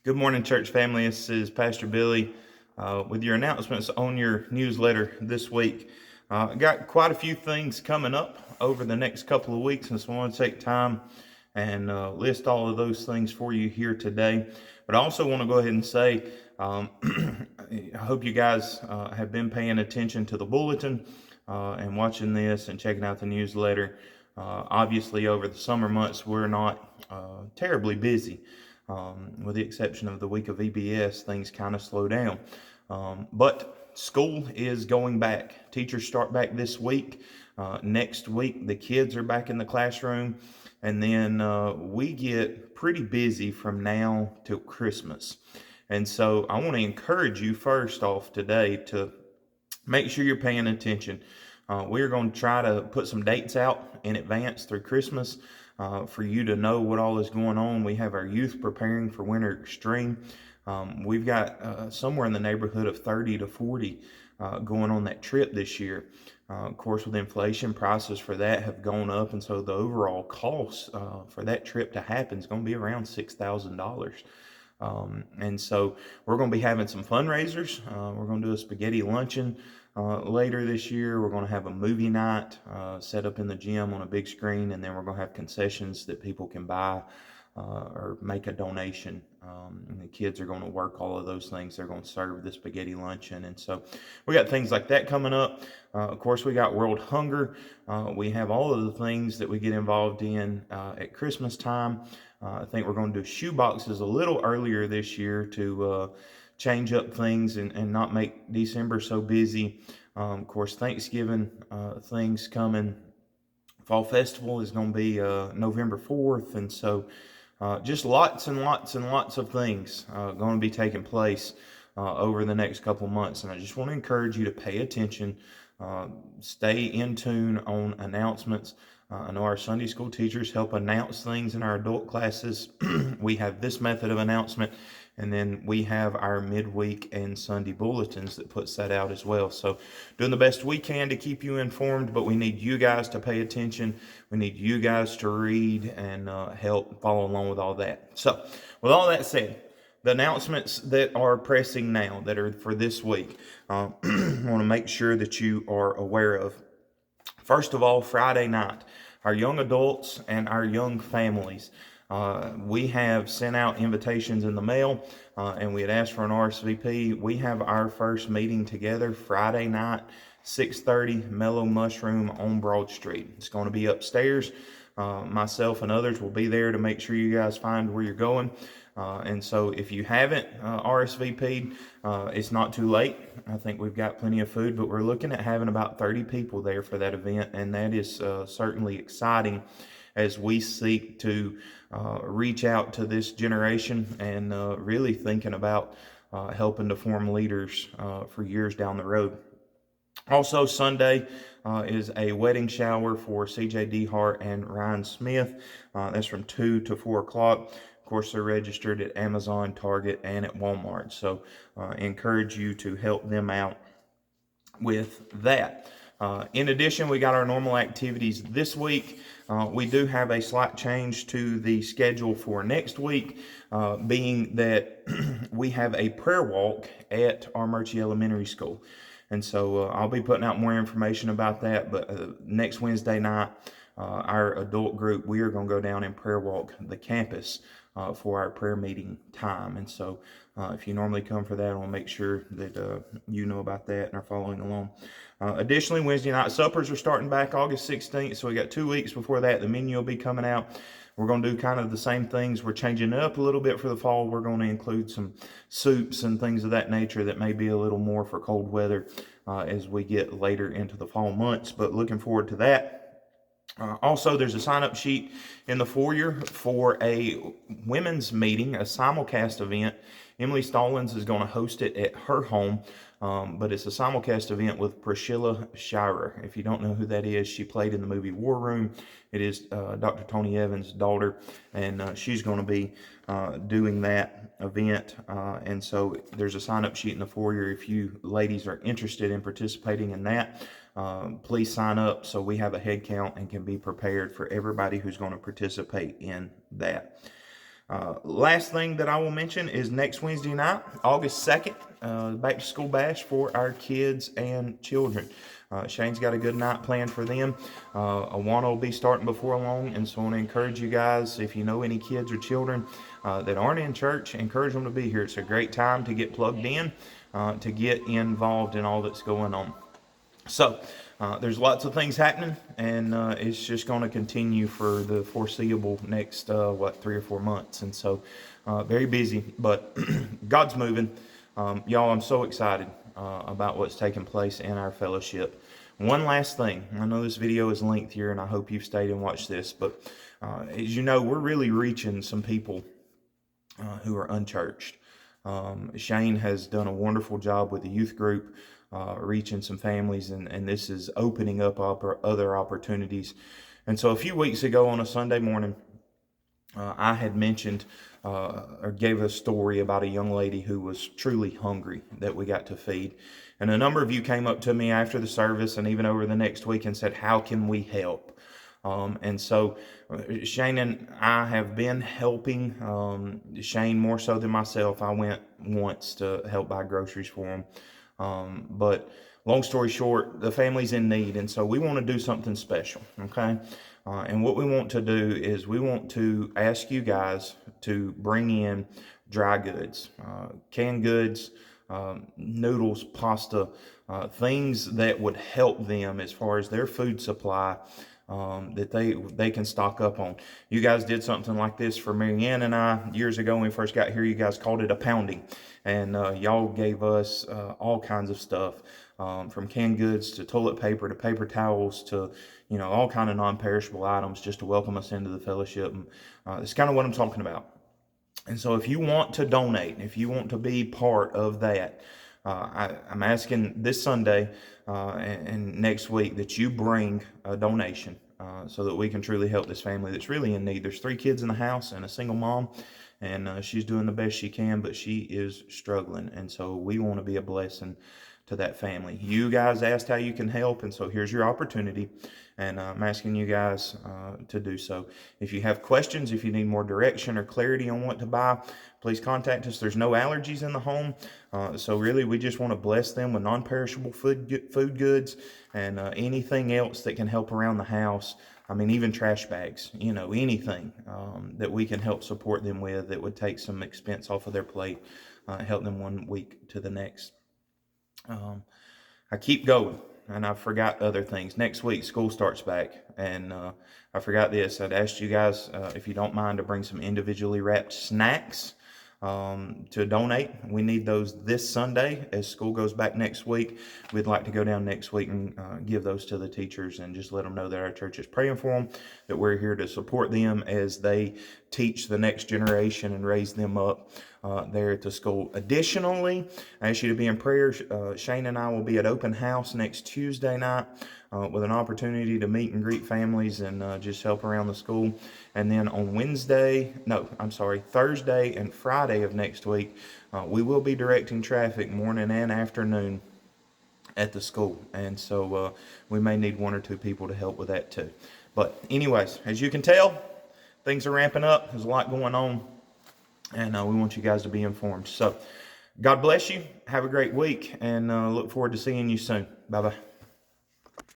Good morning, church family. This is Pastor Billy with your announcements on your newsletter this week. Got quite a few things coming up over the next couple of weeks, and so I want to take time and list all of those things for you here today. But I also want to go ahead and say, I hope you guys have been paying attention to the bulletin and watching this and checking out the newsletter. Obviously, over the summer months, we're not terribly busy. With the exception of the week of VBS, things kind of slow down. But school is going back. Teachers start back this week. Next week, the kids are back in the classroom. And then we get pretty busy from now till Christmas. And so I want to encourage you first off today to make sure you're paying attention. We are going to try to put some dates out in advance through Christmas for you to know what all is going on. We have our youth preparing for Winter Extreme. We've got somewhere in the neighborhood of 30 to 40 going on that trip this year. Of course, with inflation, prices for that have gone up, and so the overall cost for that trip to happen is going to be around $6,000. And so we're going to be having some fundraisers. We're going to do a spaghetti luncheon later this year. We're going to have a movie night set up in the gym on a big screen, and then we're going to have concessions that people can buy or make a donation. And the kids are going to work all of those things. They're going to serve the spaghetti luncheon. And so we got things like that coming up. Of course, we got World Hunger. We have all of the things that we get involved in at Christmas time. I think we're going to do shoe boxes a little earlier this year to change up things and not make December so busy. Of course, Thanksgiving things coming. Fall Festival is going to be November 4th. And so just lots and lots and lots of things going to be taking place over the next couple months. And I just want to encourage you to pay attention, stay in tune on announcements. I know our Sunday school teachers help announce things in our adult classes. We have this method of announcement, and then we have our midweek and Sunday bulletins that puts that out as well. So doing the best we can to keep you informed, but we need you guys to pay attention. We need you guys to read and help follow along with all that. So with all that said, the announcements that are pressing now that are for this week, I want to make sure that you are aware of. First of all, Friday night, our young adults and our young families, we have sent out invitations in the mail and we had asked for an RSVP. We have our first meeting together Friday night, 6:30, Mellow Mushroom on Broad Street. It's going to be upstairs. Myself and others will be there to make sure you guys find where you're going. And so if you haven't RSVP'd, it's not too late. I think we've got plenty of food, but we're looking at having about 30 people there for that event. And that is certainly exciting as we seek to reach out to this generation and really thinking about helping to form leaders for years down the road. Also, Sunday is a wedding shower for CJ Dehart and Ryan Smith. That's from 2 to 4 o'clock. Of course, they're registered at Amazon, Target, and at Walmart. So, encourage you to help them out with that. In addition, we got our normal activities this week. We do have a slight change to the schedule for next week, being that we have a prayer walk at our Murchie Elementary School. And so I'll be putting out more information about that. But next Wednesday night, our adult group, we are going to go down and prayer walk the campus for our prayer meeting time. And so if you normally come for that, I want to make sure that you know about that and are following along. Additionally, Wednesday night suppers are starting back August 16th. So we got 2 weeks before that. The menu will be coming out. We're going to do kind of the same things. We're changing it up a little bit for the fall. We're going to include some soups and things of that nature that may be a little more for cold weather as we get later into the fall months. But looking forward to that. Also, there's a sign-up sheet in the foyer for a women's meeting, a simulcast event. Emily Stallings is going to host it at her home, but it's a simulcast event with Priscilla Shirer. If you don't know who that is, she played in the movie War Room. It is Dr. Tony Evans' daughter, and she's going to be doing that event. And so there's a sign-up sheet in the foyer if you ladies are interested in participating in that. Please sign up so we have a head count and can be prepared for everybody who's going to participate in that. Last thing that I will mention is next Wednesday night, August 2nd, back to school bash for our kids and children. Shane's got a good night planned for them. Awana will be starting before long, and so I want to encourage you guys, if you know any kids or children that aren't in church, encourage them to be here. It's a great time to get plugged in, to get involved in all that's going on. So, there's lots of things happening, and it's just going to continue for the foreseeable next, 3 or 4 months. And so, very busy, but God's moving. Y'all, I'm so excited about what's taking place in our fellowship. One last thing. I know this video is lengthier, and I hope you've stayed and watched this, but as you know, we're really reaching some people who are unchurched. Shane has done a wonderful job with the youth group, reaching some families, and this is opening up other opportunities. And so a few weeks ago on a Sunday morning, I had mentioned or gave a story about a young lady who was truly hungry that we got to feed. And a number of you came up to me after the service and even over the next week and said, how can we help? And so Shane and I have been helping. Shane more so than myself. I went once to help buy groceries for him. But long story short, the family's in need, and so we want to do something special, okay? And what we want to do is we want to ask you guys to bring in dry goods, canned goods, noodles, pasta, things that would help them as far as their food supply, that they can stock up on. You guys did something like this for Marianne and I years ago when we first got here. You guys called it a pounding, and y'all gave us all kinds of stuff, from canned goods to toilet paper to paper towels to all kind of non-perishable items, just to welcome us into the fellowship. And it's kind of what I'm talking about. And so if you want to donate, if you want to be part of that, I'm asking this Sunday and next week that you bring a donation so that we can truly help this family that's really in need. There's 3 kids in the house and a single mom, and she's doing the best she can, but she is struggling. And so we want to be a blessing to that family. You guys asked how you can help, and so here's your opportunity, and I'm asking you guys to do so. If you have questions, if you need more direction or clarity on what to buy, please contact us. There's no allergies in the home, so really we just want to bless them with non-perishable food goods and anything else that can help around the house. I mean, even trash bags, anything that we can help support them with that would take some expense off of their plate, help them one week to the next. I keep going, and I forgot other things. Next week, school starts back, and I forgot this. I'd asked you guys, if you don't mind, to bring some individually wrapped snacks to donate. We need those this Sunday as school goes back next week. We'd like to go down next week and give those to the teachers and just let them know that our church is praying for them, that we're here to support them as they teach the next generation and raise them up there at the school. Additionally, I ask you to be in prayer. Shane and I will be at open house next Tuesday night with an opportunity to meet and greet families and just help around the school. And then on Thursday and Friday of next week, we will be directing traffic morning and afternoon at the school. And so we may need 1 or 2 people to help with that too. But anyways, as you can tell, things are ramping up. There's a lot going on, and we want you guys to be informed. So God bless you. Have a great week, and look forward to seeing you soon. Bye-bye.